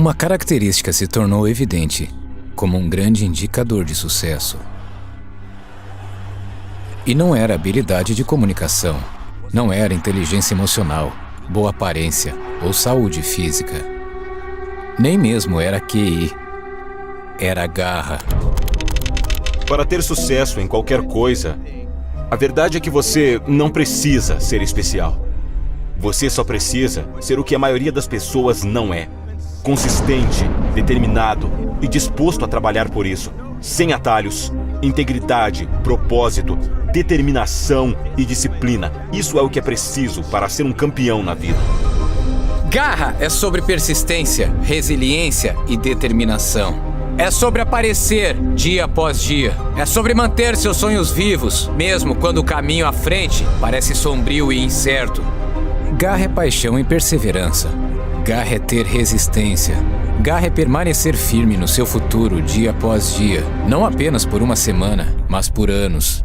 Uma característica se tornou evidente como um grande indicador de sucesso. E não era habilidade de comunicação, não era inteligência emocional, boa aparência ou saúde física. Nem mesmo era QI. Era garra. Para ter sucesso em qualquer coisa, a verdade é que você não precisa ser especial. Você só precisa ser o que a maioria das pessoas não é. Consistente, determinado e disposto a trabalhar por isso. Sem atalhos, integridade, propósito, determinação e disciplina. Isso é o que é preciso para ser um campeão na vida. Garra é sobre persistência, resiliência e determinação. É sobre aparecer dia após dia. É sobre manter seus sonhos vivos, mesmo quando o caminho à frente parece sombrio e incerto. Garra é paixão e perseverança. Garra é ter resistência. Garra é permanecer firme no seu futuro dia após dia. Não apenas por uma semana, mas por anos.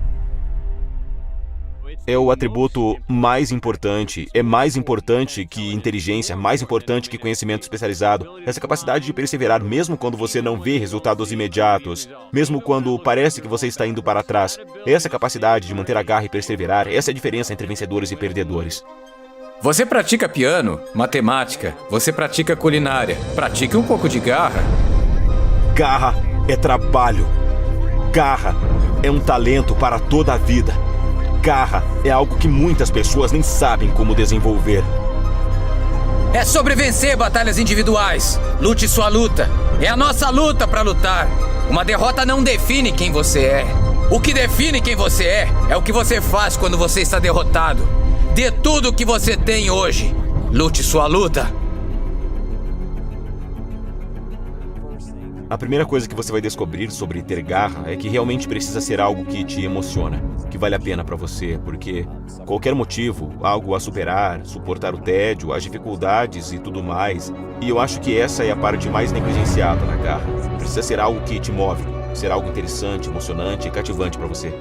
É o atributo mais importante. É mais importante que inteligência, mais importante que conhecimento especializado. Essa capacidade de perseverar mesmo quando você não vê resultados imediatos, mesmo quando parece que você está indo para trás. Essa capacidade de manter a garra e perseverar, essa é a diferença entre vencedores e perdedores. Você pratica piano, matemática, você pratica culinária. Pratique um pouco de garra. Garra é trabalho. Garra é um talento para toda a vida. Garra é algo que muitas pessoas nem sabem como desenvolver. É sobre vencer batalhas individuais. Lute sua luta. É a nossa luta para lutar. Uma derrota não define quem você é. O que define quem você é o que você faz quando você está derrotado. Dê tudo o que você tem hoje. Lute sua luta. A primeira coisa que você vai descobrir sobre ter garra é que realmente precisa ser algo que te emociona, que vale a pena pra você, porque qualquer motivo, algo a superar, suportar o tédio, as dificuldades e tudo mais, e eu acho que essa é a parte mais negligenciada na garra. Precisa ser algo que te move, ser algo interessante, emocionante e cativante pra você.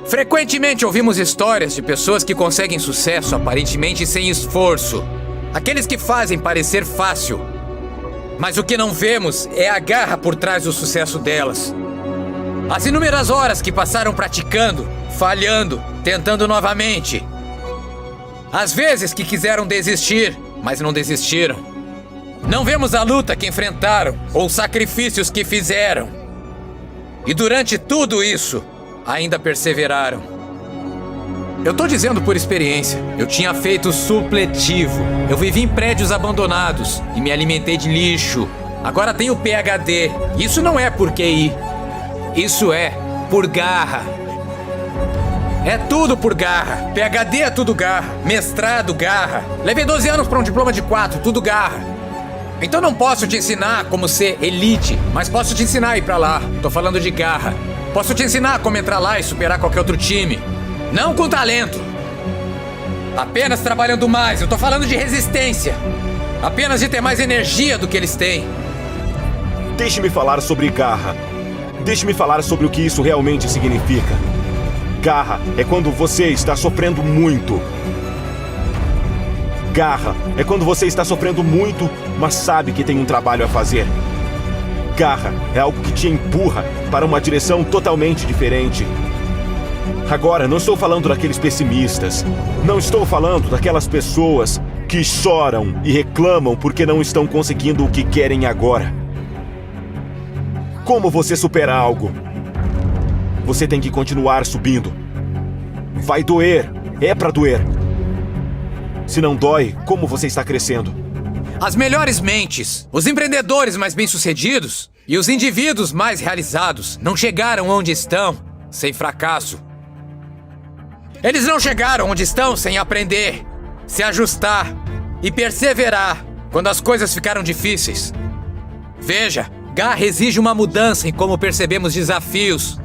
Frequentemente ouvimos histórias de pessoas que conseguem sucesso aparentemente sem esforço. Aqueles que fazem parecer fácil. Mas o que não vemos é a garra por trás do sucesso delas. As inúmeras horas que passaram praticando, falhando, tentando novamente. As vezes que quiseram desistir, mas não desistiram. Não vemos a luta que enfrentaram ou os sacrifícios que fizeram. E durante tudo isso, ainda perseveraram. Eu tô dizendo por experiência. Eu tinha feito supletivo. Eu vivi em prédios abandonados e me alimentei de lixo. Agora tenho PhD. Isso não é por QI. Isso é por garra. É tudo por garra. PhD é tudo garra. Mestrado, garra. Levei 12 anos para um diploma de 4, tudo garra. Então não posso te ensinar como ser elite, mas posso te ensinar a ir pra lá. Tô falando de garra. Posso te ensinar como entrar lá e superar qualquer outro time. Não com talento. Apenas trabalhando mais. Eu tô falando de resistência. Apenas de ter mais energia do que eles têm. Deixe-me falar sobre garra. Deixe-me falar sobre o que isso realmente significa. Garra é quando você está sofrendo muito. Garra é quando você está sofrendo muito, mas sabe que tem um trabalho a fazer. Garra é algo que te empurra para uma direção totalmente diferente. Agora, não estou falando daqueles pessimistas. Não estou falando daquelas pessoas que choram e reclamam porque não estão conseguindo o que querem agora. Como você supera algo? Você tem que continuar subindo. Vai doer. É pra doer. Se não dói, como você está crescendo? As melhores mentes, os empreendedores mais bem-sucedidos e os indivíduos mais realizados não chegaram onde estão sem fracasso. Eles não chegaram onde estão sem aprender, se ajustar e perseverar quando as coisas ficaram difíceis. Veja, garra exige uma mudança em como percebemos desafios.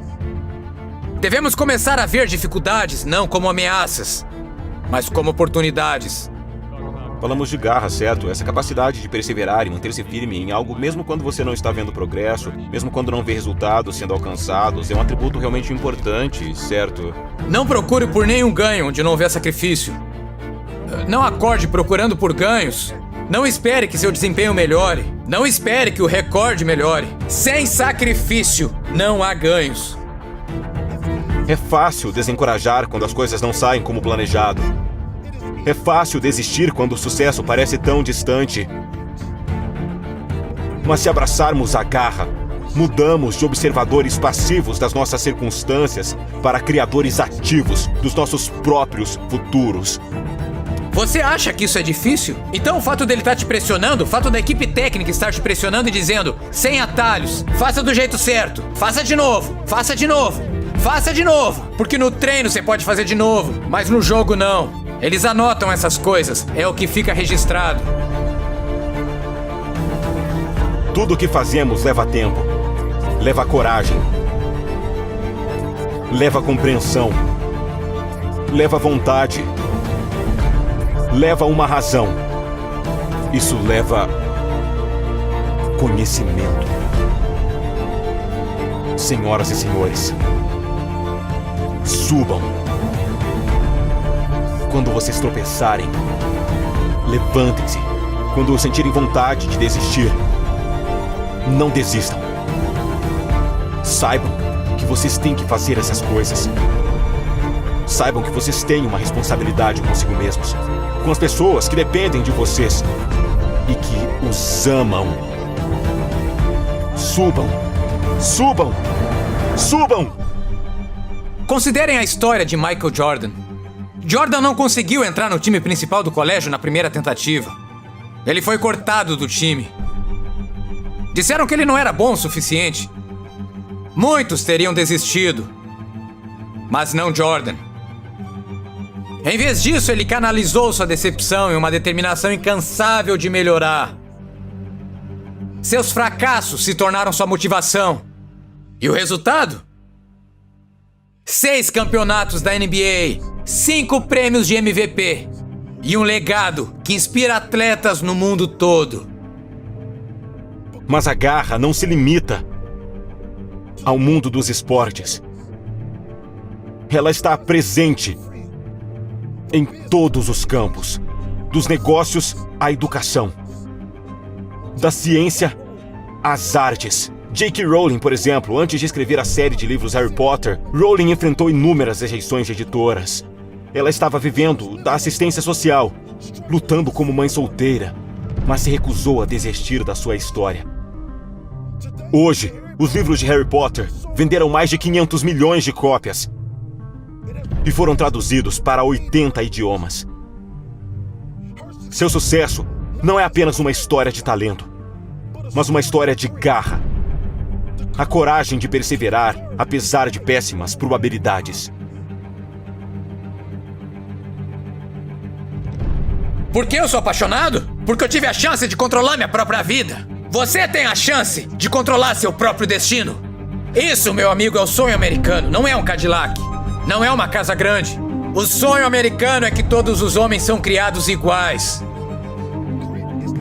Devemos começar a ver dificuldades não como ameaças, mas como oportunidades. Falamos de garra, certo? Essa capacidade de perseverar e manter-se firme em algo mesmo quando você não está vendo progresso, mesmo quando não vê resultados sendo alcançados, é um atributo realmente importante, certo? Não procure por nenhum ganho onde não houver sacrifício. Não acorde procurando por ganhos Não espere que seu desempenho melhore. Não espere que o recorde melhore. Sem sacrifício, não há ganhos. É fácil desencorajar quando as coisas não saem como planejado. É fácil desistir quando o sucesso parece tão distante. Mas se abraçarmos a garra, mudamos de observadores passivos das nossas circunstâncias para criadores ativos dos nossos próprios futuros. Você acha que isso é difícil? Então o fato dele estar te pressionando, o fato da equipe técnica estar te pressionando e dizendo, sem atalhos, faça do jeito certo, faça de novo, faça de novo, faça de novo. Porque no treino você pode fazer de novo, mas no jogo não. Eles anotam essas coisas, é o que fica registrado. Tudo o que fazemos leva tempo, leva coragem, leva compreensão, leva vontade, leva uma razão. Isso leva conhecimento. Senhoras e senhores, subam. Quando vocês tropeçarem, levantem-se. Quando sentirem vontade de desistir, não desistam. Saibam que vocês têm que fazer essas coisas. Saibam que vocês têm uma responsabilidade consigo mesmos, com as pessoas que dependem de vocês e que os amam. Subam! Subam! Subam! Considerem a história de Michael Jordan. Jordan não conseguiu entrar no time principal do colégio na primeira tentativa. Ele foi cortado do time. Disseram que ele não era bom o suficiente. Muitos teriam desistido. Mas não Jordan. Em vez disso, ele canalizou sua decepção em uma determinação incansável de melhorar. Seus fracassos se tornaram sua motivação. E o resultado? 6 campeonatos da NBA, 5 prêmios de MVP e um legado que inspira atletas no mundo todo. Mas a garra não se limita ao mundo dos esportes. Ela está presente em todos os campos, dos negócios à educação, da ciência às artes. J.K. Rowling, por exemplo, antes de escrever a série de livros Harry Potter, Rowling enfrentou inúmeras rejeições de editoras. Ela estava vivendo da assistência social, lutando como mãe solteira, mas se recusou a desistir da sua história. Hoje, os livros de Harry Potter venderam mais de 500 milhões de cópias e foram traduzidos para 80 idiomas. Seu sucesso não é apenas uma história de talento, mas uma história de garra. A coragem de perseverar, apesar de péssimas probabilidades. Por que eu sou apaixonado? Porque eu tive a chance de controlar minha própria vida. Você tem a chance de controlar seu próprio destino. Isso, meu amigo, é o sonho americano. Não é um Cadillac. Não é uma casa grande. O sonho americano é que todos os homens são criados iguais.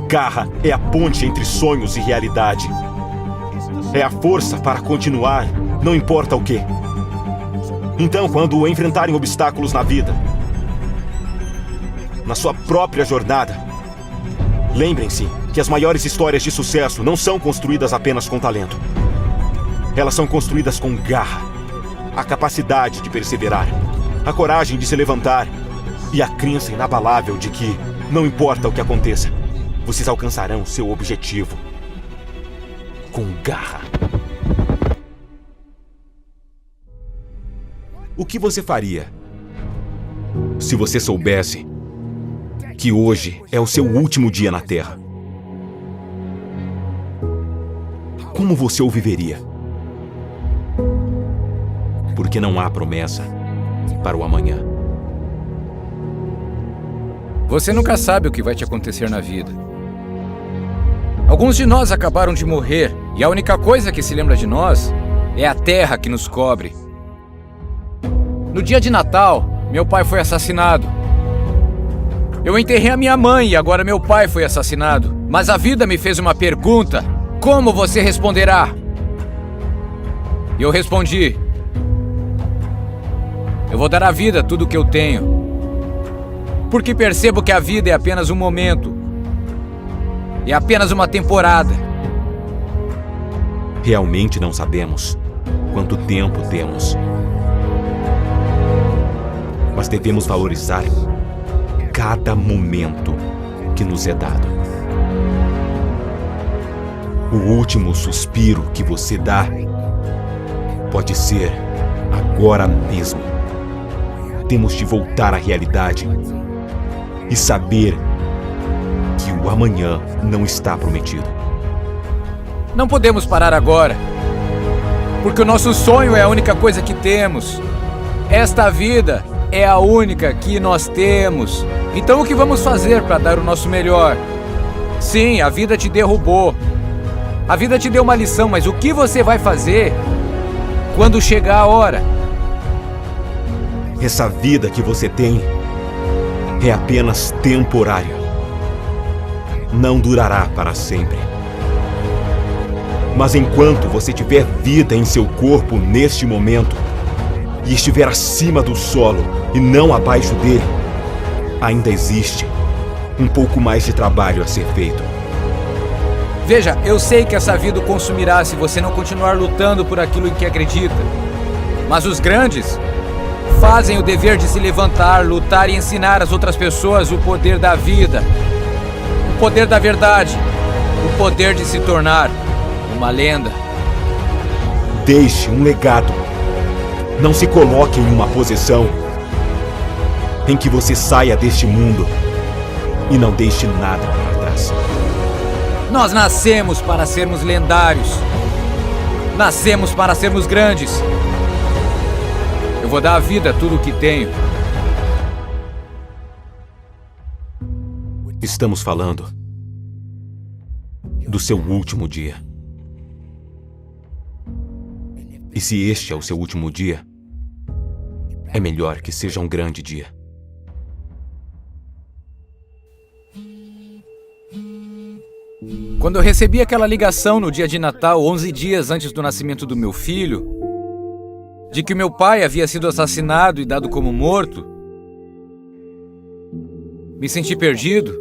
Garra é a ponte entre sonhos e realidade. É a força para continuar, não importa o quê. Então, quando enfrentarem obstáculos na vida, na sua própria jornada, lembrem-se que as maiores histórias de sucesso não são construídas apenas com talento. Elas são construídas com garra, a capacidade de perseverar, a coragem de se levantar e a crença inabalável de que, não importa o que aconteça, vocês alcançarão seu objetivo. Com garra. O que você faria se você soubesse que hoje é o seu último dia na Terra? Como você o viveria? Porque não há promessa para o amanhã. Você nunca sabe o que vai te acontecer na vida. Alguns de nós acabaram de morrer e a única coisa que se lembra de nós é a terra que nos cobre. No dia de Natal, meu pai foi assassinado. Eu enterrei a minha mãe e agora meu pai foi assassinado. Mas a vida me fez uma pergunta: como você responderá? E eu respondi: eu vou dar à vida tudo o que eu tenho. Porque percebo que a vida é apenas um momento. É apenas uma temporada. Realmente não sabemos quanto tempo temos. Mas devemos valorizar cada momento que nos é dado. O último suspiro que você dá pode ser agora mesmo. Temos de voltar à realidade e saber que o amanhã não está prometido. Não podemos parar agora, porque o nosso sonho é a única coisa que temos. Esta vida é a única que nós temos. Então o que vamos fazer para dar o nosso melhor? Sim, a vida te derrubou. A vida te deu uma lição, mas o que você vai fazer quando chegar a hora? Essa vida que você tem é apenas temporária. Não durará para sempre. Mas enquanto você tiver vida em seu corpo neste momento e estiver acima do solo e não abaixo dele, ainda existe um pouco mais de trabalho a ser feito. Veja, eu sei que essa vida o consumirá se você não continuar lutando por aquilo em que acredita. Mas os grandes fazem o dever de se levantar, lutar e ensinar às outras pessoas o poder da vida, o poder da verdade, o poder de se tornar uma lenda. Deixe um legado. Não se coloque em uma posição em que você saia deste mundo e não deixe nada para trás. Nós nascemos para sermos lendários. Nascemos para sermos grandes. Eu vou dar à vida tudo o que tenho. Estamos falando do seu último dia. E se este é o seu último dia, é melhor que seja um grande dia. Quando eu recebi aquela ligação no dia de Natal, 11 dias antes do nascimento do meu filho, de que meu pai havia sido assassinado e dado como morto, me senti perdido.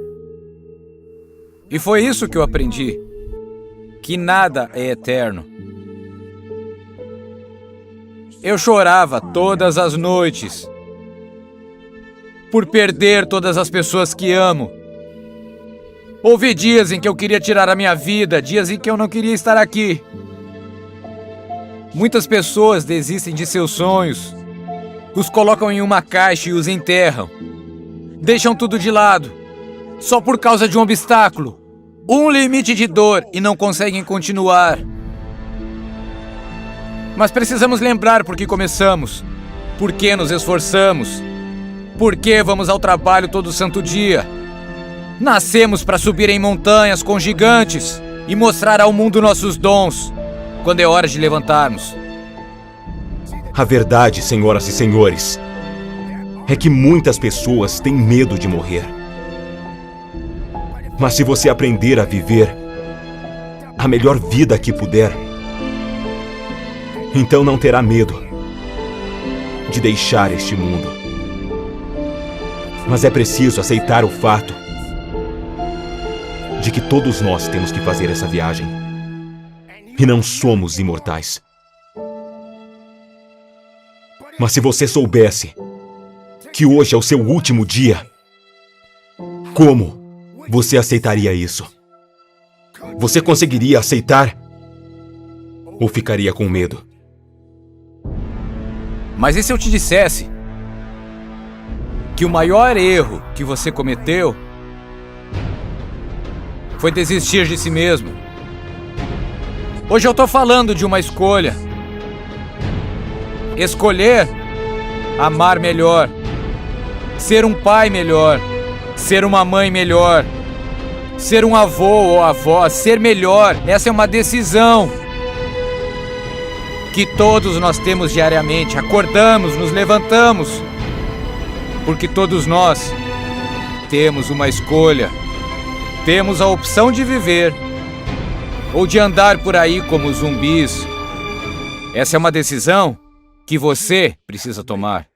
E foi isso que eu aprendi, que nada é eterno. Eu chorava todas as noites por perder todas as pessoas que amo. Houve dias em que eu queria tirar a minha vida, dias em que eu não queria estar aqui. Muitas pessoas desistem de seus sonhos, os colocam em uma caixa e os enterram. Deixam tudo de lado, só por causa de um obstáculo, um limite de dor e não conseguem continuar. Mas precisamos lembrar por que começamos, por que nos esforçamos, por que vamos ao trabalho todo santo dia. Nascemos para subir em montanhas com gigantes e mostrar ao mundo nossos dons, quando é hora de levantarmos. A verdade, senhoras e senhores, é que muitas pessoas têm medo de morrer. Mas se você aprender a viver a melhor vida que puder, então não terá medo de deixar este mundo. Mas é preciso aceitar o fato de que todos nós temos que fazer essa viagem. E não somos imortais. Mas se você soubesse que hoje é o seu último dia, como você aceitaria isso? Você conseguiria aceitar? Ou ficaria com medo? Mas e se eu te dissesse que o maior erro que você cometeu foi desistir de si mesmo? Hoje eu tô falando de uma escolha. Escolher amar melhor, ser um pai melhor, ser uma mãe melhor, ser um avô ou avó, ser melhor. Essa é uma decisão que todos nós temos diariamente. Acordamos, nos levantamos, porque todos nós temos uma escolha. Temos a opção de viver ou de andar por aí como zumbis. Essa é uma decisão que você precisa tomar.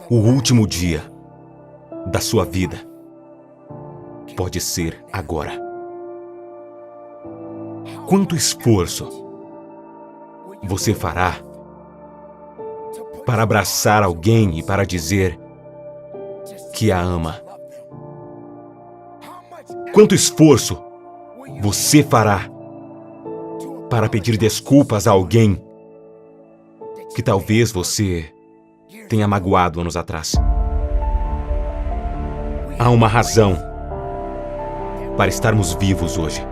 O último dia da sua vida pode ser agora. Quanto esforço você fará para abraçar alguém e para dizer que a ama? Quanto esforço você fará para pedir desculpas a alguém que talvez você tenha magoado anos atrás? Há uma razão para estarmos vivos hoje.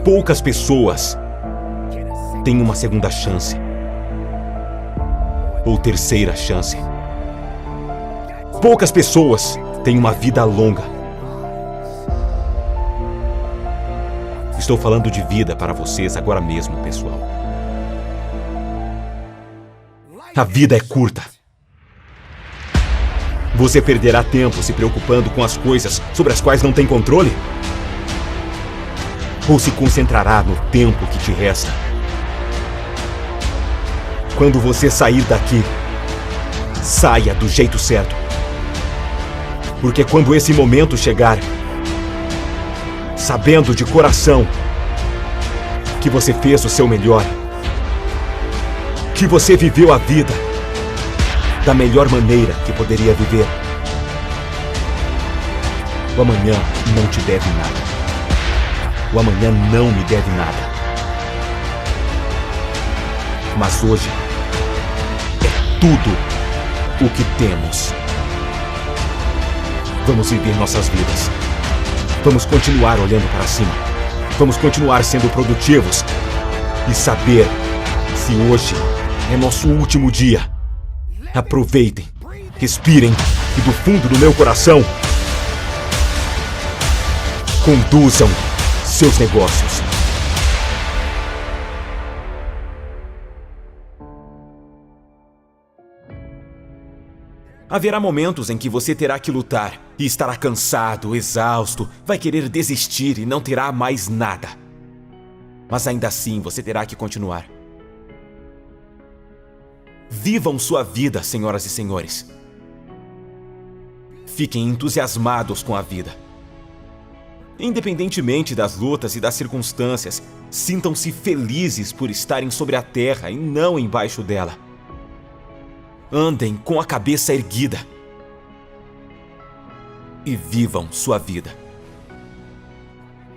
Poucas pessoas têm uma segunda chance ou terceira chance. Poucas pessoas têm uma vida longa. Estou falando de vida para vocês agora mesmo, pessoal. A vida é curta. Você perderá tempo se preocupando com as coisas sobre as quais não tem controle? Ou se concentrará no tempo que te resta? Quando você sair daqui, saia do jeito certo. Porque quando esse momento chegar, sabendo de coração que você fez o seu melhor, que você viveu a vida da melhor maneira que poderia viver, o amanhã não te deve nada. O amanhã não me deve nada. Mas hoje é tudo o que temos. Vamos viver nossas vidas. Vamos continuar olhando para cima. Vamos continuar sendo produtivos. E saber se hoje é nosso último dia. Aproveitem, respirem e do fundo do meu coração, conduzam seus negócios. Haverá momentos em que você terá que lutar e estará cansado, exausto, vai querer desistir e não terá mais nada. Mas ainda assim você terá que continuar. Vivam sua vida, senhoras e senhores. Fiquem entusiasmados com a vida. Independentemente das lutas e das circunstâncias, sintam-se felizes por estarem sobre a terra e não embaixo dela. Andem com a cabeça erguida. E vivam sua vida.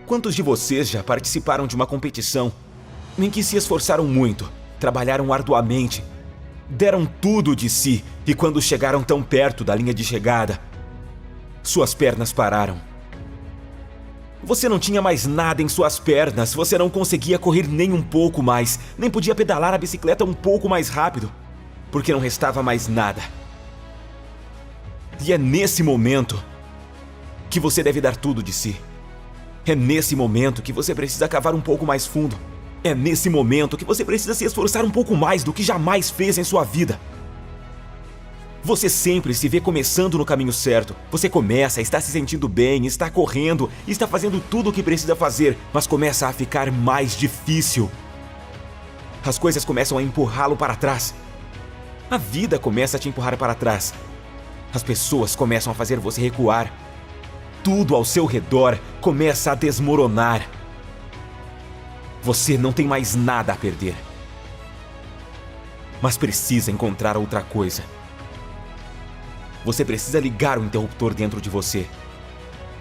Quantos de vocês já participaram de uma competição em que se esforçaram muito, trabalharam arduamente, deram tudo de si e quando chegaram tão perto da linha de chegada, suas pernas pararam? Você não tinha mais nada em suas pernas, você não conseguia correr nem um pouco mais, nem podia pedalar a bicicleta um pouco mais rápido, porque não restava mais nada. E é nesse momento que você deve dar tudo de si. É nesse momento que você precisa cavar um pouco mais fundo. É nesse momento que você precisa se esforçar um pouco mais do que jamais fez em sua vida. Você sempre se vê começando no caminho certo. Você começa, está se sentindo bem, está correndo, está fazendo tudo o que precisa fazer, mas começa a ficar mais difícil. As coisas começam a empurrá-lo para trás. A vida começa a te empurrar para trás. As pessoas começam a fazer você recuar. Tudo ao seu redor começa a desmoronar. Você não tem mais nada a perder. Mas precisa encontrar outra coisa. Você precisa ligar o interruptor dentro de você.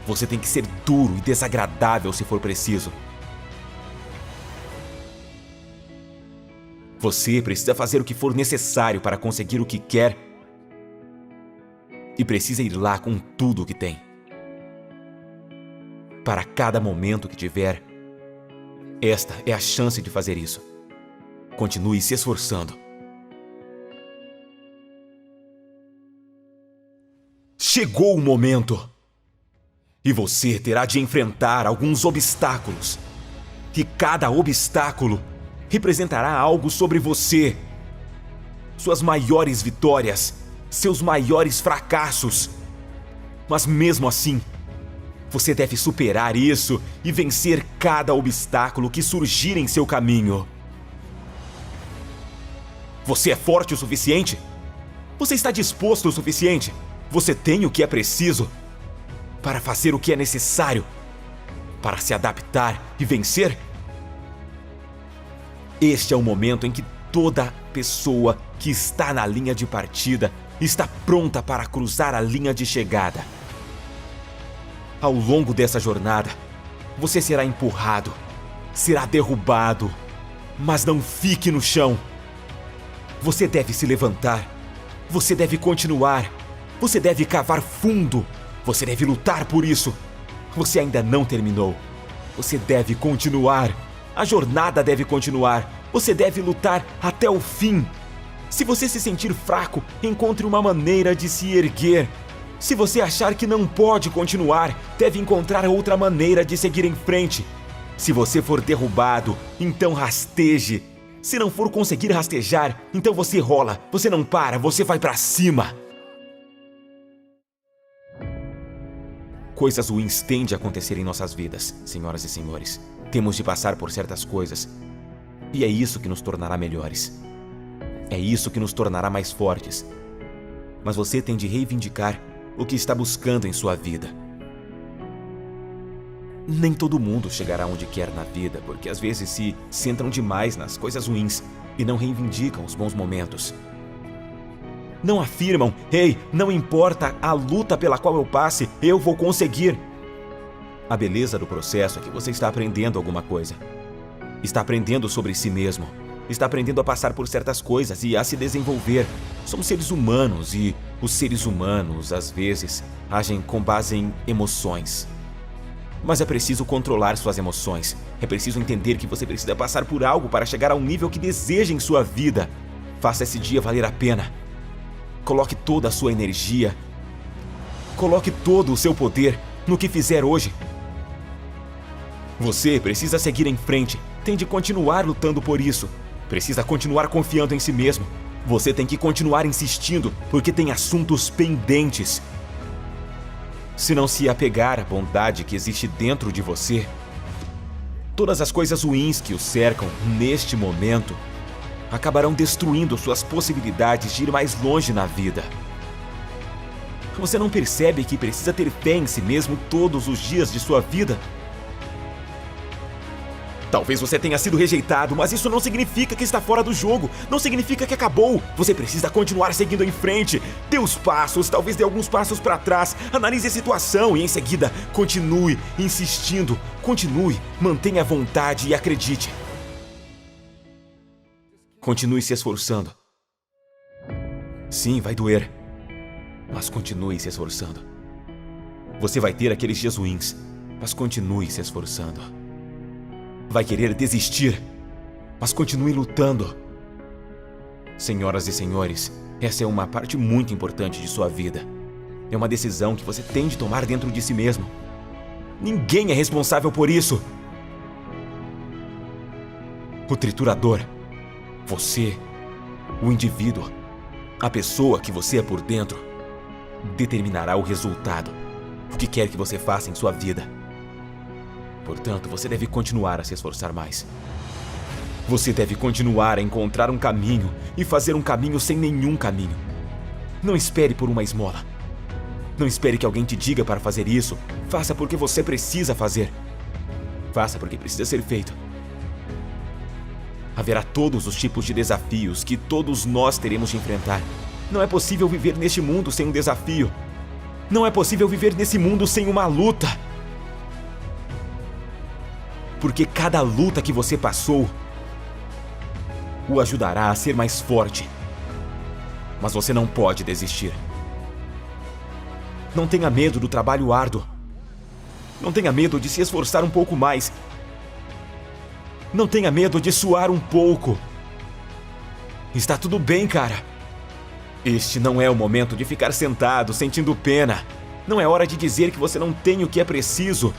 Você tem que ser duro e desagradável se for preciso. Você precisa fazer o que for necessário para conseguir o que quer. E precisa ir lá com tudo o que tem. Para cada momento que tiver, esta é a chance de fazer isso. Continue se esforçando. Chegou o momento. E você terá de enfrentar alguns obstáculos. E cada obstáculo representará algo sobre você. Suas maiores vitórias, seus maiores fracassos. Mas mesmo assim, você deve superar isso e vencer cada obstáculo que surgir em seu caminho. Você é forte o suficiente? Você está disposto o suficiente? Você tem o que é preciso para fazer o que é necessário para se adaptar e vencer? Este é o momento em que toda pessoa que está na linha de partida está pronta para cruzar a linha de chegada. Ao longo dessa jornada, você será empurrado, será derrubado, mas não fique no chão. Você deve se levantar, você deve continuar, você deve cavar fundo, você deve lutar por isso. Você ainda não terminou. Você deve continuar. A jornada deve continuar. Você deve lutar até o fim. Se você se sentir fraco, encontre uma maneira de se erguer. Se você achar que não pode continuar, deve encontrar outra maneira de seguir em frente. Se você for derrubado, então rasteje. Se não for conseguir rastejar, então você rola, você não para, você vai pra cima. Coisas ruins têm de acontecer em nossas vidas, senhoras e senhores. Temos de passar por certas coisas. E é isso que nos tornará melhores. É isso que nos tornará mais fortes. Mas você tem de reivindicar o que está buscando em sua vida. Nem todo mundo chegará onde quer na vida, porque às vezes se centram demais nas coisas ruins e não reivindicam os bons momentos. Não afirmam, ei, não importa a luta pela qual eu passe, eu vou conseguir. A beleza do processo é que você está aprendendo alguma coisa. Está aprendendo sobre si mesmo. Está aprendendo a passar por certas coisas e a se desenvolver. Somos seres humanos e os seres humanos, às vezes, agem com base em emoções. Mas é preciso controlar suas emoções. É preciso entender que você precisa passar por algo para chegar ao nível que deseja em sua vida. Faça esse dia valer a pena. Coloque toda a sua energia. Coloque todo o seu poder no que fizer hoje. Você precisa seguir em frente. Tem de continuar lutando por isso. Precisa continuar confiando em si mesmo. Você tem que continuar insistindo, porque tem assuntos pendentes. Se não se apegar à bondade que existe dentro de você, todas as coisas ruins que o cercam neste momento acabarão destruindo suas possibilidades de ir mais longe na vida. Você não percebe que precisa ter fé em si mesmo todos os dias de sua vida? Talvez você tenha sido rejeitado, mas isso não significa que está fora do jogo. Não significa que acabou. Você precisa continuar seguindo em frente. Dê os passos, talvez dê alguns passos para trás. Analise a situação e em seguida continue insistindo. Continue, mantenha a vontade e acredite. Continue se esforçando. Sim, vai doer, mas continue se esforçando. Você vai ter aqueles dias ruins, mas continue se esforçando. Vai querer desistir, mas continue lutando. Senhoras e senhores, essa é uma parte muito importante de sua vida. É uma decisão que você tem de tomar dentro de si mesmo. Ninguém é responsável por isso. O triturador, você, o indivíduo, a pessoa que você é por dentro, determinará o resultado, o que quer que você faça em sua vida. Portanto, você deve continuar a se esforçar mais. Você deve continuar a encontrar um caminho e fazer um caminho sem nenhum caminho. Não espere por uma esmola. Não espere que alguém te diga para fazer isso. Faça porque você precisa fazer. Faça porque precisa ser feito. Haverá todos os tipos de desafios que todos nós teremos de enfrentar. Não é possível viver neste mundo sem um desafio. Não é possível viver nesse mundo sem uma luta. Porque cada luta que você passou o ajudará a ser mais forte. Mas você não pode desistir. Não tenha medo do trabalho árduo. Não tenha medo de se esforçar um pouco mais. Não tenha medo de suar um pouco. Está tudo bem, cara. Este não é o momento de ficar sentado, sentindo pena. Não é hora de dizer que você não tem o que é preciso.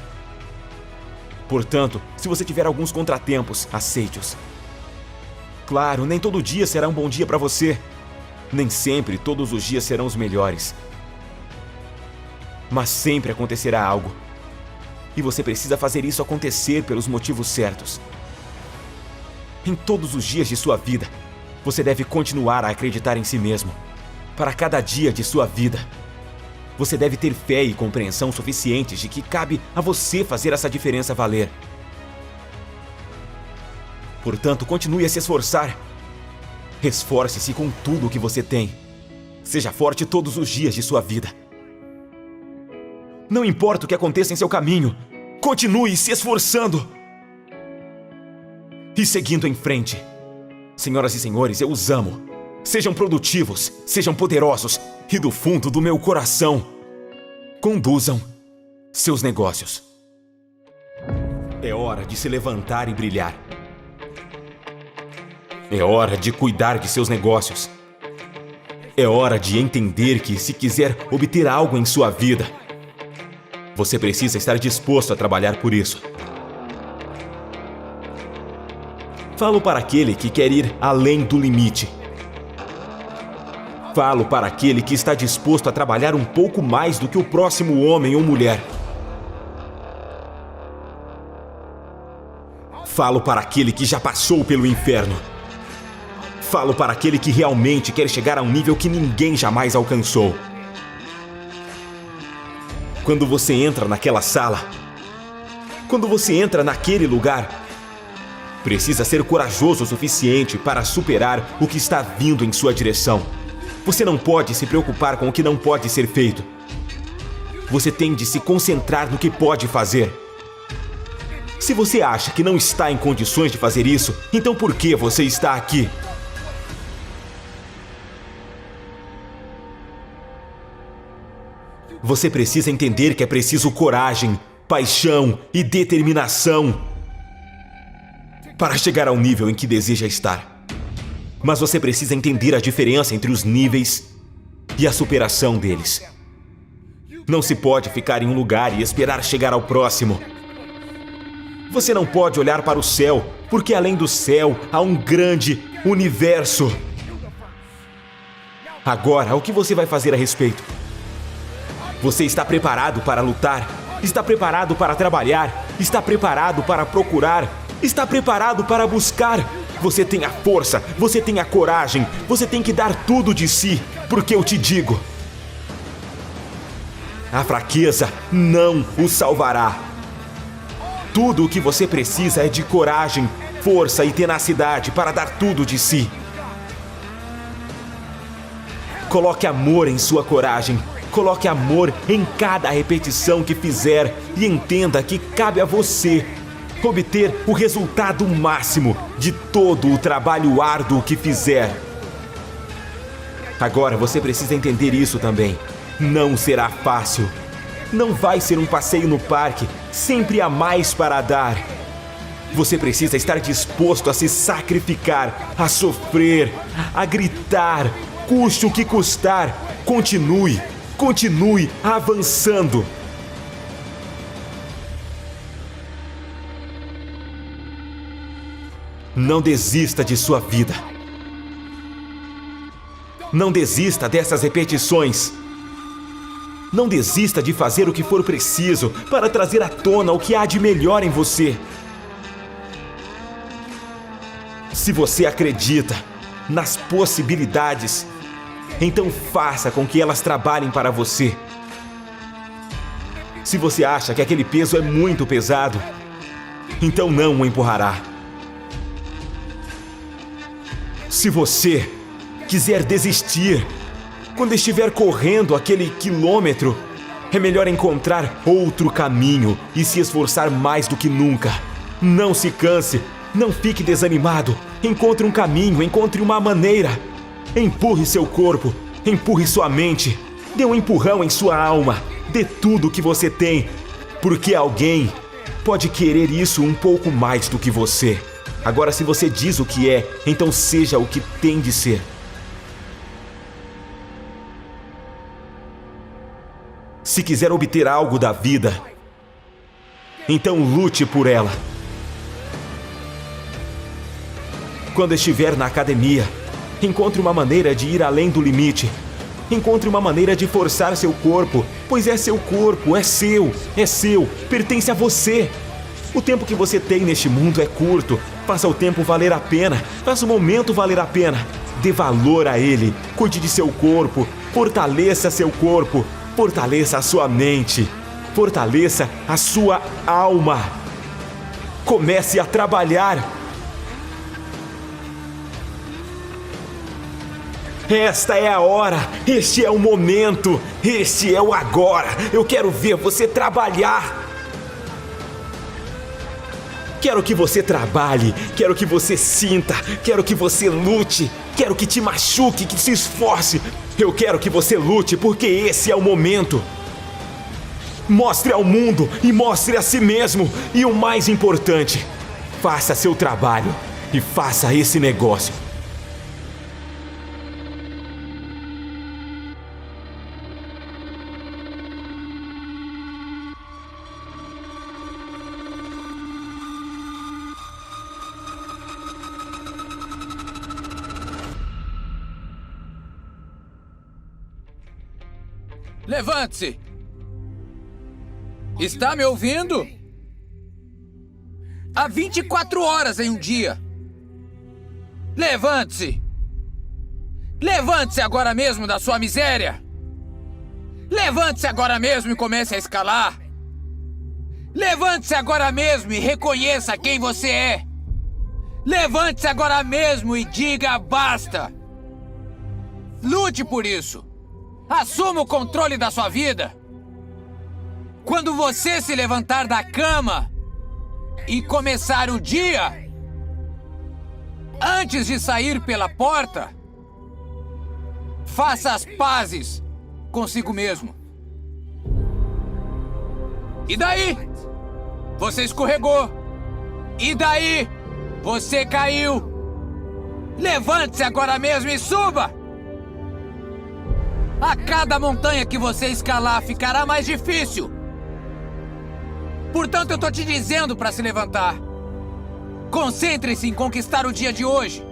Portanto, se você tiver alguns contratempos, aceite-os. Claro, nem todo dia será um bom dia para você. Nem sempre todos os dias serão os melhores. Mas sempre acontecerá algo. E você precisa fazer isso acontecer pelos motivos certos. Em todos os dias de sua vida, você deve continuar a acreditar em si mesmo. Para cada dia de sua vida. Você deve ter fé e compreensão suficientes de que cabe a você fazer essa diferença valer. Portanto, continue a se esforçar. Esforce-se com tudo o que você tem. Seja forte todos os dias de sua vida. Não importa o que aconteça em seu caminho, continue se esforçando e seguindo em frente. Senhoras e senhores, eu os amo. Sejam produtivos, sejam poderosos e do fundo do meu coração, conduzam seus negócios. É hora de se levantar e brilhar. É hora de cuidar de seus negócios. É hora de entender que, se quiser obter algo em sua vida, você precisa estar disposto a trabalhar por isso. Falo para aquele que quer ir além do limite. Falo para aquele que está disposto a trabalhar um pouco mais do que o próximo homem ou mulher. Falo para aquele que já passou pelo inferno. Falo para aquele que realmente quer chegar a um nível que ninguém jamais alcançou. Quando você entra naquela sala, quando você entra naquele lugar, precisa ser corajoso o suficiente para superar o que está vindo em sua direção. Você não pode se preocupar com o que não pode ser feito. Você tem de se concentrar no que pode fazer. Se você acha que não está em condições de fazer isso, então por que você está aqui? Você precisa entender que é preciso coragem, paixão e determinação para chegar ao nível em que deseja estar. Mas você precisa entender a diferença entre os níveis e a superação deles. Não se pode ficar em um lugar e esperar chegar ao próximo. Você não pode olhar para o céu, porque além do céu há um grande universo. Agora, o que você vai fazer a respeito? Você está preparado para lutar? Está preparado para trabalhar? Está preparado para procurar? Está preparado para buscar? Você tem a força, você tem a coragem, você tem que dar tudo de si, porque eu te digo: a fraqueza não o salvará. Tudo o que você precisa é de coragem, força e tenacidade para dar tudo de si. Coloque amor em sua coragem. Coloque amor em cada repetição que fizer e entenda que cabe a você obter o resultado máximo de todo o trabalho árduo que fizer. Agora você precisa entender isso também. Não será fácil. Não vai ser um passeio no parque, sempre há mais para dar. Você precisa estar disposto a se sacrificar, a sofrer, a gritar, custe o que custar. Continue avançando. Não desista de sua vida. Não desista dessas repetições. Não desista de fazer o que for preciso para trazer à tona o que há de melhor em você. Se você acredita nas possibilidades, então faça com que elas trabalhem para você. Se você acha que aquele peso é muito pesado, então não o empurrará. Se você quiser desistir, quando estiver correndo aquele quilômetro, é melhor encontrar outro caminho e se esforçar mais do que nunca. Não se canse, não fique desanimado. Encontre um caminho, encontre uma maneira. Empurre seu corpo, empurre sua mente. Dê um empurrão em sua alma. Dê tudo o que você tem, porque alguém pode querer isso um pouco mais do que você. Agora, se você diz o que é, então seja o que tem de ser. Se quiser obter algo da vida, então lute por ela. Quando estiver na academia, encontre uma maneira de ir além do limite. Encontre uma maneira de forçar seu corpo, pois é seu corpo, é seu, pertence a você. O tempo que você tem neste mundo é curto. Faça o tempo valer a pena, faça o momento valer a pena. Dê valor a ele, cuide de seu corpo, fortaleça seu corpo, Fortaleça a sua mente. Fortaleça a sua alma. Comece a trabalhar. Esta é a hora, este é o momento, este é o agora. Eu quero ver você trabalhar. Quero que você trabalhe, quero que você sinta, quero que você lute, quero que te machuque, que se esforce. Eu quero que você lute, porque esse é o momento. Mostre ao mundo e mostre a si mesmo. E o mais importante, faça seu trabalho e faça esse negócio. Levante-se! Está me ouvindo? Há 24 horas em um dia. Levante-se! Levante-se agora mesmo da sua miséria! Levante-se agora mesmo e comece a escalar! Levante-se agora mesmo e reconheça quem você é! Levante-se agora mesmo e diga basta! Lute por isso! Assuma o controle da sua vida! Quando você se levantar da cama e começar o dia, antes de sair pela porta, faça as pazes consigo mesmo. E daí? Você escorregou. E daí? Você caiu. Levante-se agora mesmo e suba! A cada montanha que você escalar ficará mais difícil. Portanto, eu tô te dizendo para se levantar. Concentre-se em conquistar o dia de hoje.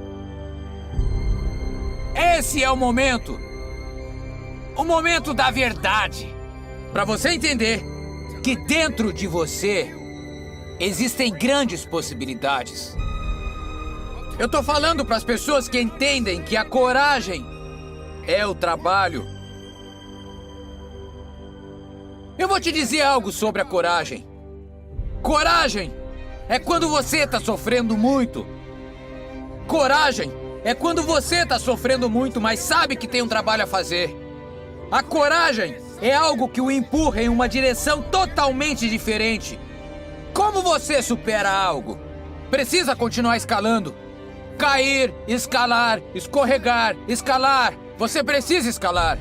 Esse é o momento. O momento da verdade. Para você entender que dentro de você existem grandes possibilidades. Eu tô falando para as pessoas que entendem que a coragem é o trabalho. Eu vou te dizer algo sobre a coragem. Coragem é quando você está sofrendo muito. Coragem é quando você está sofrendo muito, mas sabe que tem um trabalho a fazer. A coragem é algo que o empurra em uma direção totalmente diferente. Como você supera algo? Precisa continuar escalando. Cair, escalar, escorregar, escalar. Você precisa escalar.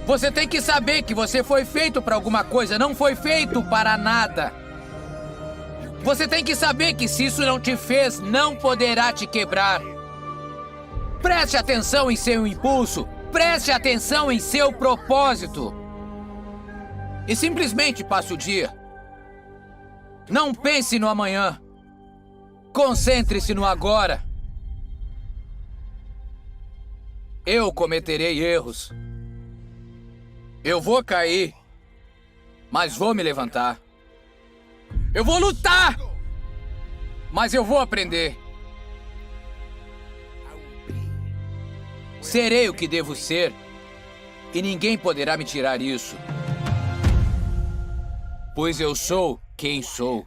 Você tem que saber que você foi feito para alguma coisa, não foi feito para nada. Você tem que saber que se isso não te fez, não poderá te quebrar. Preste atenção em seu impulso. Preste atenção em seu propósito. E simplesmente passe o dia. Não pense no amanhã. Concentre-se no agora. Eu cometerei erros. Eu vou cair, mas vou me levantar. Eu vou lutar, mas eu vou aprender. Serei o que devo ser e ninguém poderá me tirar isso. Pois eu sou quem sou.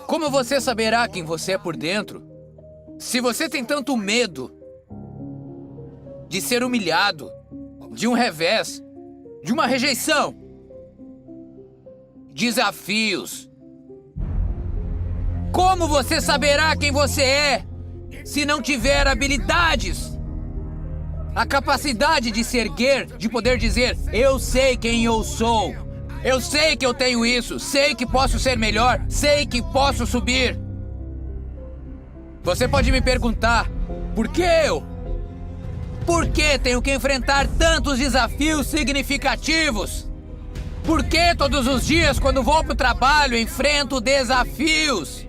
Como você saberá quem você é por dentro? Se você tem tanto medo de ser humilhado, de um revés, de uma rejeição, desafios, como você saberá quem você é se não tiver habilidades? A capacidade de se erguer, de poder dizer, eu sei quem eu sou. Eu sei que eu tenho isso, sei que posso ser melhor, sei que posso subir. Você pode me perguntar, por que eu? Por que tenho que enfrentar tantos desafios significativos? Por que todos os dias, quando vou para o trabalho, enfrento desafios?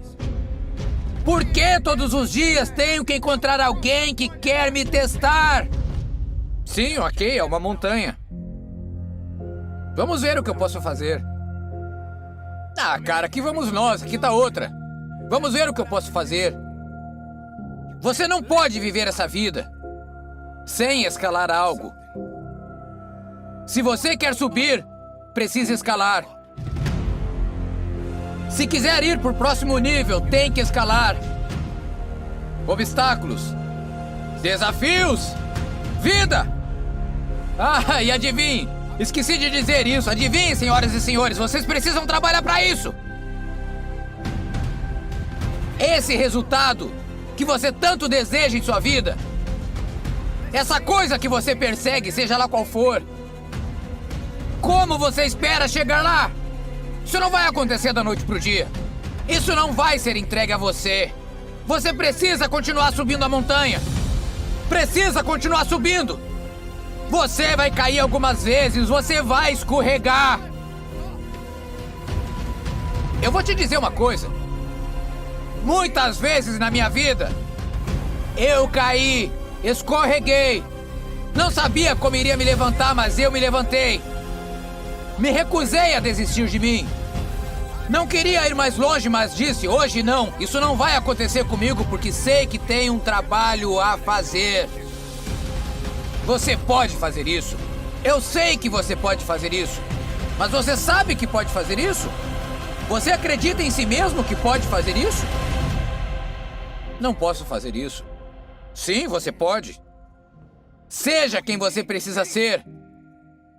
Por que todos os dias tenho que encontrar alguém que quer me testar? Sim, ok, é uma montanha. Vamos ver o que eu posso fazer. Ah, cara, aqui vamos nós, aqui tá outra. Vamos ver o que eu posso fazer. Você não pode viver essa vida sem escalar algo. Se você quer subir, precisa escalar. Se quiser ir para o próximo nível, tem que escalar. Obstáculos, desafios, vida. Ah, e adivinhe, esqueci de dizer isso. Adivinhem, senhoras e senhores, vocês precisam trabalhar para isso. Esse resultado que você tanto deseja em sua vida, essa coisa que você persegue, seja lá qual for, como você espera chegar lá? Isso não vai acontecer da noite pro dia. Isso não vai ser entregue a você. Você precisa continuar subindo a montanha. Precisa continuar subindo. Você vai cair algumas vezes, você vai escorregar. Eu vou te dizer uma coisa. Muitas vezes na minha vida, eu caí, escorreguei. Não sabia como iria me levantar, mas eu me levantei. Me recusei a desistir de mim. Não queria ir mais longe, mas disse, hoje não. Isso não vai acontecer comigo porque sei que tem um trabalho a fazer. Você pode fazer isso. Eu sei que você pode fazer isso. Mas você sabe que pode fazer isso? Você acredita em si mesmo que pode fazer isso? Não posso fazer isso. Sim, você pode. Seja quem você precisa ser.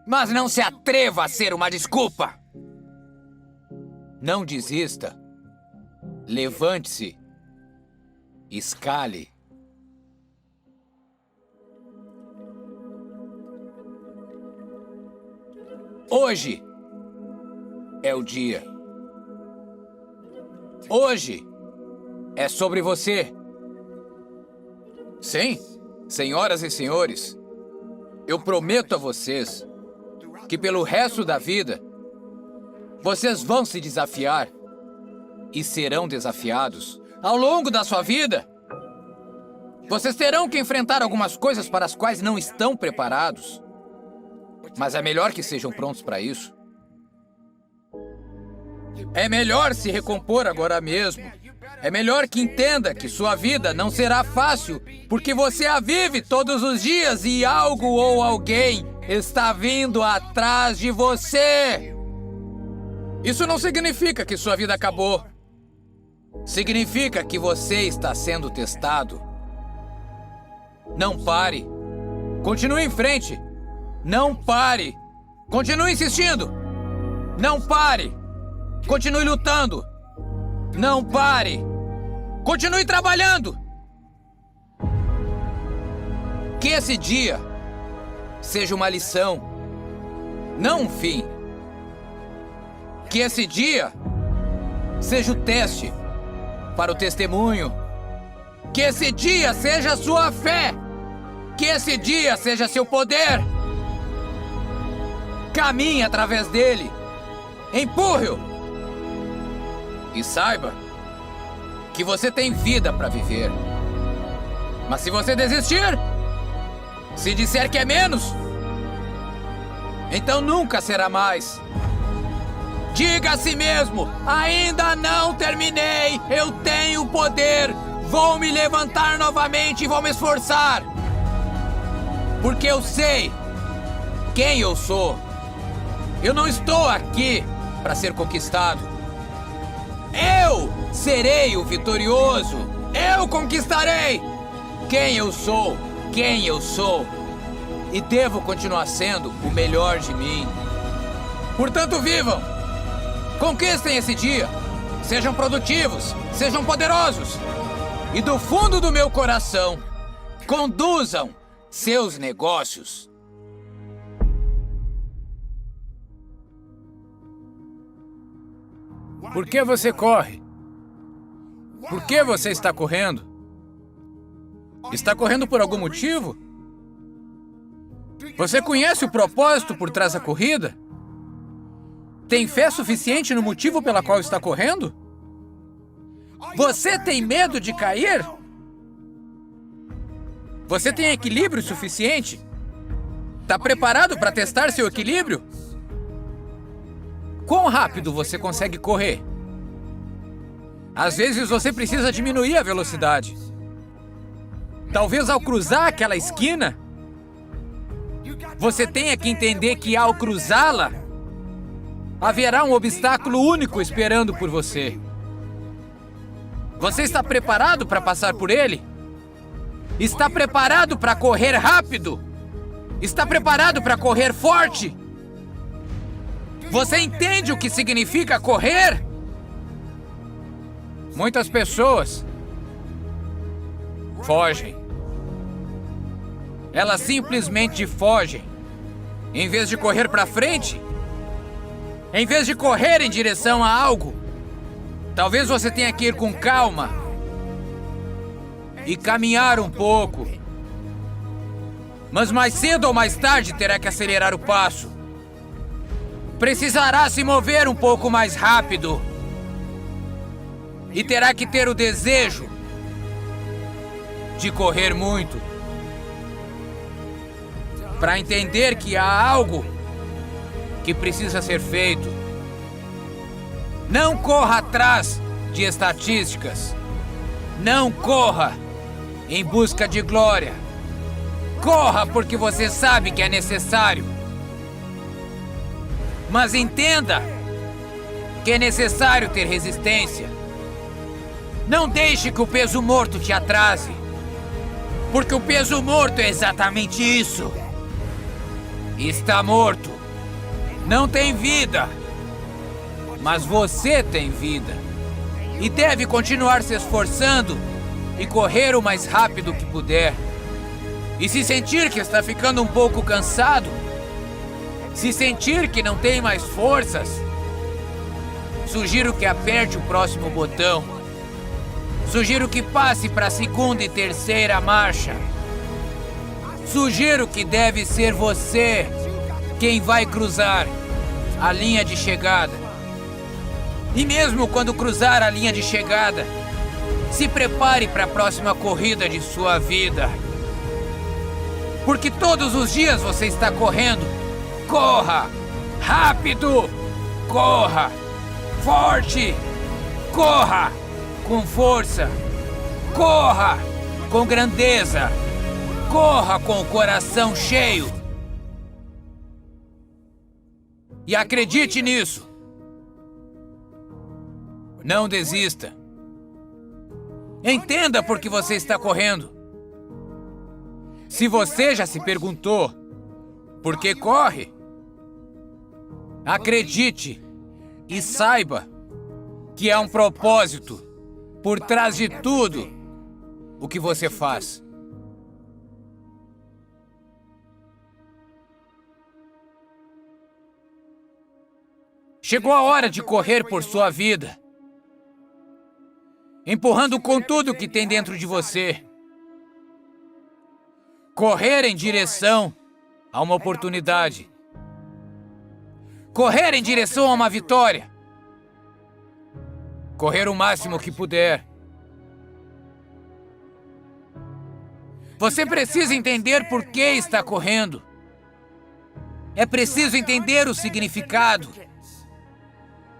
Mas não se atreva a ser uma desculpa. Não desista. Levante-se. Escale. Hoje é o dia. Hoje é sobre você. Sim, senhoras e senhores, eu prometo a vocês que pelo resto da vida, vocês vão se desafiar e serão desafiados. Ao longo da sua vida, vocês terão que enfrentar algumas coisas para as quais não estão preparados. Mas é melhor que sejam prontos para isso. É melhor se recompor agora mesmo. É melhor que entenda que sua vida não será fácil, porque você a vive todos os dias e algo ou alguém está vindo atrás de você. Isso não significa que sua vida acabou. Significa que você está sendo testado. Não pare. Continue em frente. Não pare. Continue insistindo. Não pare. Continue lutando. Não pare. Continue trabalhando. Que esse dia seja uma lição, não um fim. Que esse dia seja o teste para o testemunho. Que esse dia seja a sua fé. Que esse dia seja seu poder. Caminhe através dele. Empurre-o. E saiba que você tem vida para viver. Mas se você desistir, se disser que é menos, então nunca será mais. Diga a si mesmo, ainda não terminei, eu tenho poder, vou me levantar novamente e vou me esforçar. Porque eu sei quem eu sou. Eu não estou aqui para ser conquistado. Eu serei o vitorioso. Eu conquistarei quem eu sou. Quem eu sou. E devo continuar sendo o melhor de mim. Portanto, vivam. Conquistem esse dia. Sejam produtivos. Sejam poderosos. E do fundo do meu coração, conduzam seus negócios. Por que você corre? Por que você está correndo? Está correndo por algum motivo? Você conhece o propósito por trás da corrida? Tem fé suficiente no motivo pela qual está correndo? Você tem medo de cair? Você tem equilíbrio suficiente? Está preparado para testar seu equilíbrio? Quão rápido você consegue correr? Às vezes você precisa diminuir a velocidade. Talvez ao cruzar aquela esquina, você tenha que entender que ao cruzá-la, haverá um obstáculo único esperando por você. Você está preparado para passar por ele? Está preparado para correr rápido? Está preparado para correr forte? Você entende o que significa correr? Muitas pessoas fogem. Elas simplesmente fogem. Em vez de correr para frente, em vez de correr em direção a algo, talvez você tenha que ir com calma e caminhar um pouco. Mas mais cedo ou mais tarde terá que acelerar o passo. Precisará se mover um pouco mais rápido. E terá que ter o desejo de correr muito. Para entender que há algo que precisa ser feito. Não corra atrás de estatísticas. Não corra em busca de glória. Corra porque você sabe que é necessário. Mas entenda que é necessário ter resistência. Não deixe que o peso morto te atrase. Porque o peso morto é exatamente isso. Está morto. Não tem vida. Mas você tem vida. E deve continuar se esforçando e correr o mais rápido que puder. E se sentir que está ficando um pouco cansado, se sentir que não tem mais forças, sugiro que aperte o próximo botão. Sugiro que passe para a segunda e terceira marcha. Sugiro que deve ser você quem vai cruzar a linha de chegada. E mesmo quando cruzar a linha de chegada, se prepare para a próxima corrida de sua vida. Porque todos os dias você está correndo. Corra! Rápido! Corra! Forte! Corra! Com força! Corra! Com grandeza! Corra com o coração cheio! E acredite nisso! Não desista! Entenda por que você está correndo! Se você já se perguntou por que corre, acredite e saiba que há um propósito por trás de tudo o que você faz. Chegou a hora de correr por sua vida, empurrando com tudo que tem dentro de você. Correr em direção a uma oportunidade. Correr em direção a uma vitória. Correr o máximo que puder. Você precisa entender por que está correndo. É preciso entender o significado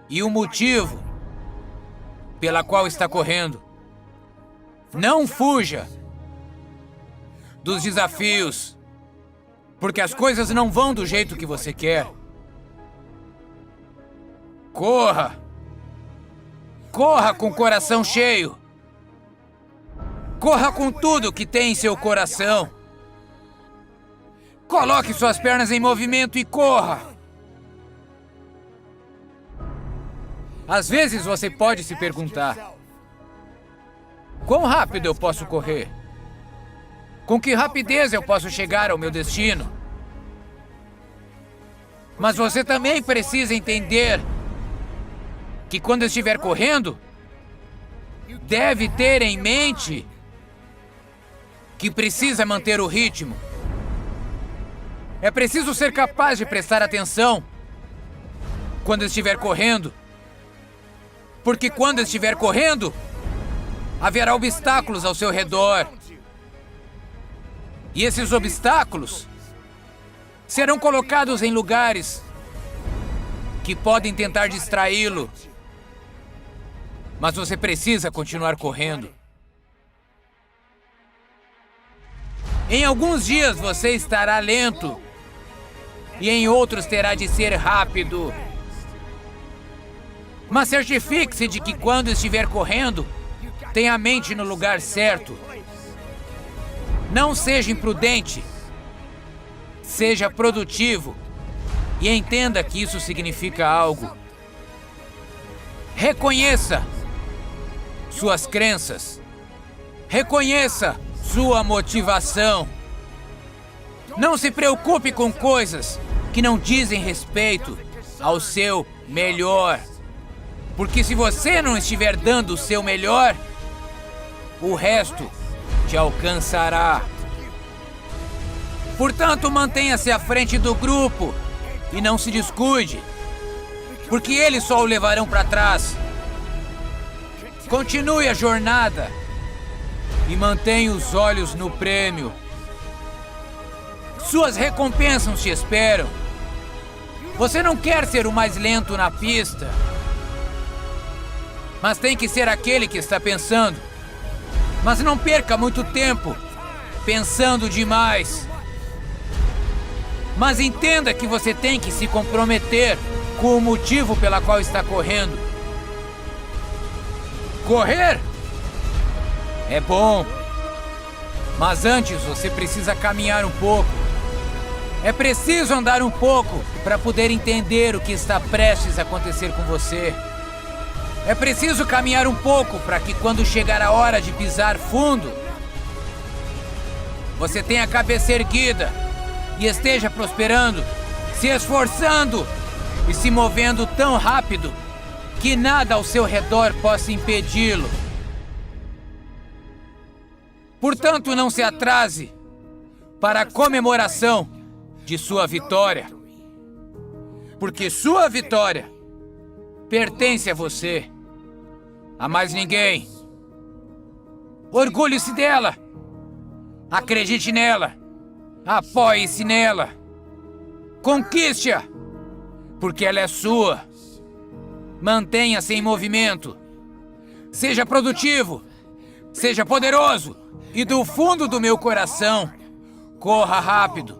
e o motivo pela qual está correndo. Não fuja dos desafios, porque as coisas não vão do jeito que você quer. Corra! Corra com o coração cheio. Corra com tudo que tem em seu coração. Coloque suas pernas em movimento e corra. Às vezes você pode se perguntar: quão rápido eu posso correr? Com que rapidez eu posso chegar ao meu destino? Mas você também precisa entender que quando estiver correndo, deve ter em mente que precisa manter o ritmo. É preciso ser capaz de prestar atenção quando estiver correndo. Porque quando estiver correndo, haverá obstáculos ao seu redor. E esses obstáculos serão colocados em lugares que podem tentar distraí-lo. Mas você precisa continuar correndo. Em alguns dias você estará lento e em outros terá de ser rápido. Mas certifique-se de que quando estiver correndo, tenha a mente no lugar certo. Não seja imprudente. Seja produtivo. E entenda que isso significa algo. Reconheça suas crenças. Reconheça sua motivação. Não se preocupe com coisas que não dizem respeito ao seu melhor. Porque se você não estiver dando o seu melhor, o resto te alcançará. Portanto, mantenha-se à frente do grupo e não se descuide, porque eles só o levarão para trás. Continue a jornada e mantenha os olhos no prêmio. Suas recompensas te esperam. Você não quer ser o mais lento na pista, mas tem que ser aquele que está pensando. Mas não perca muito tempo pensando demais. Mas entenda que você tem que se comprometer com o motivo pela qual está correndo. Correr é bom, mas antes você precisa caminhar um pouco. É preciso andar um pouco para poder entender o que está prestes a acontecer com você. É preciso caminhar um pouco para que quando chegar a hora de pisar fundo, você tenha a cabeça erguida e esteja prosperando, se esforçando e se movendo tão rápido que nada ao seu redor possa impedi-lo. Portanto, não se atrase para a comemoração de sua vitória, porque sua vitória pertence a você, a mais ninguém. Orgulhe-se dela, acredite nela, apoie-se nela, conquiste-a, porque ela é sua. Mantenha-se em movimento, seja produtivo, seja poderoso e do fundo do meu coração, corra rápido,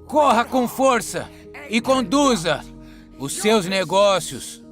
corra com força e conduza os seus negócios.